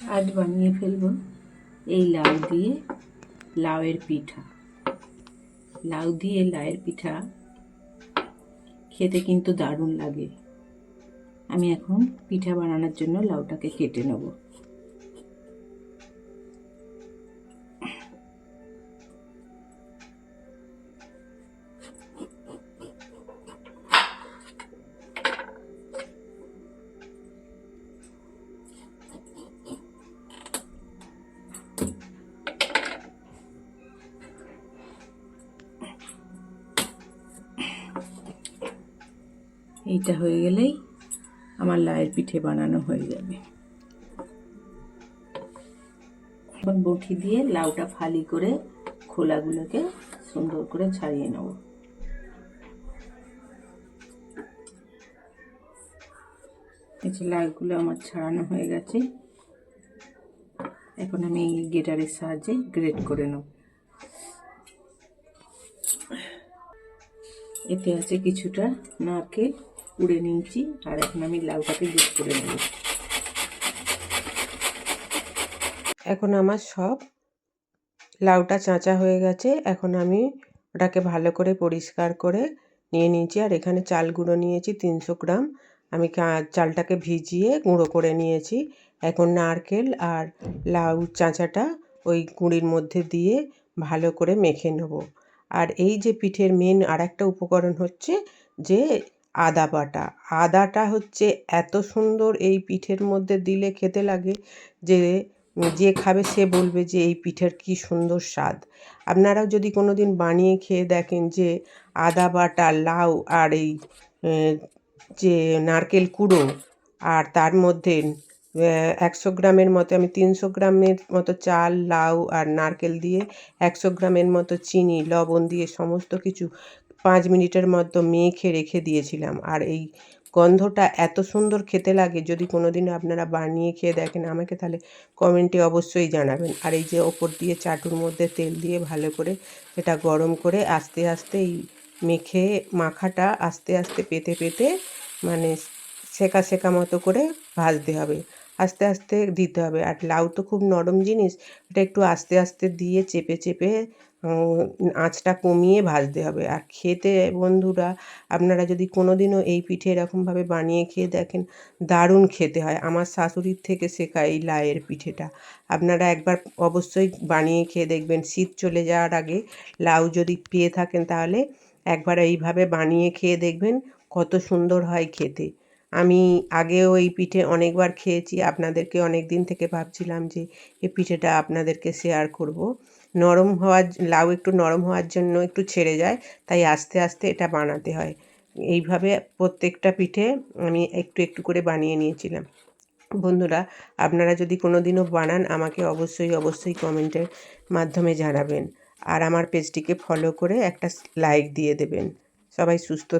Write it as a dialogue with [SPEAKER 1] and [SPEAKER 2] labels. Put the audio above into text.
[SPEAKER 1] আজ বানিয়ে ফেলবো এই লাউ দিয়ে লাউয়ের পিঠা। লাউ দিয়ে লাউয়ের পিঠা খেতে কিন্তু দারুণ লাগে। আমি এখন পিঠা বানানোর জন্য লাউটাকে কেটে নেব। এইটা হয়ে গেলেই আমার লাউয়ের পিঠে বানানো হয়ে যাবে। এখন বটি দিয়ে লাউটা ফালি করে খোলাগুলোকে সুন্দর করে ছাড়িয়ে নেব। এই যে লাউগুলো আমার ছাড়ানো হয়ে গেছে। এখন আমি গ্রেটারের সাহায্যে গ্রেট করে নেব। এতে আছে কিছুটা নারকেল কুড়ে নিয়েছি, আর এখন আমি লাউটাকে গ্রেট করে নেব। এখন আমার সব লাউটা চাঁচা হয়ে গেছে। এখন আমি ওটাকে ভালো করে পরিষ্কার করে নিয়ে নিয়েছি। আর এখানে চাল গুঁড়ো নিয়েছি 300 গ্রাম। আমি চালটাকে ভিজিয়ে গুঁড়ো করে নিয়েছি। এখন নারকেল আর লাউ চাঁচাটা ওই গুঁড়ির মধ্যে দিয়ে ভালো করে মেখে নেব। আর এই যে পিঠের মেন আর একটা উপকরণ হচ্ছে যে আদা বাটা। আদাটা হচ্ছে এত সুন্দর এই পিঠের মধ্যে দিলে খেতে লাগে যে খাবে সে বলবে যে এই পিঠের কি সুন্দর স্বাদ। আপনারাও যদি কোনো দিন বানিয়ে খেয়ে দেখেন যে আদা বাটা লাউ আর এই যে নারকেল কুড়ো, আর তার মধ্যে 100 গ্রামের মতো, আমি 300 গ্রামের মতো চাল লাউ আর নারকেল দিয়ে 100 গ্রামের মতো চিনি লবণ দিয়ে সমস্ত কিছু 5 মিনিটের মতো মেখে রেখে দিয়েছিলাম। আর এই গন্ধটা এত সুন্দর খেতে লাগে। যদি কোনো দিন আপনারা বানিয়ে খেয়ে দেখেন আমাকে তাহলে কমেন্টে অবশ্যই জানাবেন। আর এই যে ওপর দিয়ে চাটুর মধ্যে তেল দিয়ে ভালো করে এটা গরম করে আস্তে আস্তে এই মাখাটা আস্তে আস্তে পেতে পেতে মানে সেকা সেকা মতো করে ভাজতে হবে, আস্তে আস্তে দিতে হবে। আর লাউ তো খুব নরম জিনিস, এটা একটু আস্তে আস্তে দিয়ে চেপে চেপে আঁচটা কমিয়ে ভাজতে হবে। আর খেতে বন্ধুরা আপনারা যদি কোনো দিনও এই পিঠে এরকমভাবে বানিয়ে খেয়ে দেখেন দারুণ খেতে হয়। আমার শাশুড়ির থেকে শেখা এই লাউয়ের পিঠেটা আপনারা একবার অবশ্যই বানিয়ে খেয়ে দেখবেন। শীত চলে যাওয়ার আগে লাউ যদি পেয়ে থাকেন তাহলে একবার এইভাবে বানিয়ে খেয়ে দেখবেন কত সুন্দর হয় খেতে। আমি আগেও এই পিঠে অনেকবার খেয়েছি। আপনাদেরকে অনেক দিন থেকে ভাবছিলাম যে এই পিঠেটা আপনাদেরকে শেয়ার করব। লাউ একটু নরম হওয়ার জন্য একটু ছেড়ে যায়, তাই আস্তে আস্তে এটা বানাতে হয়। এইভাবে প্রত্যেকটা পিঠে আমি একটু একটু করে বানিয়ে নিয়েছিলাম। বন্ধুরা আপনারা যদি কোনো দিনও বানান আমাকে অবশ্যই কমেন্টের মাধ্যমে জানাবেন। আর আমার পেজটিকে ফলো করে একটা লাইক দিয়ে দেবেন। সবাই সুস্থ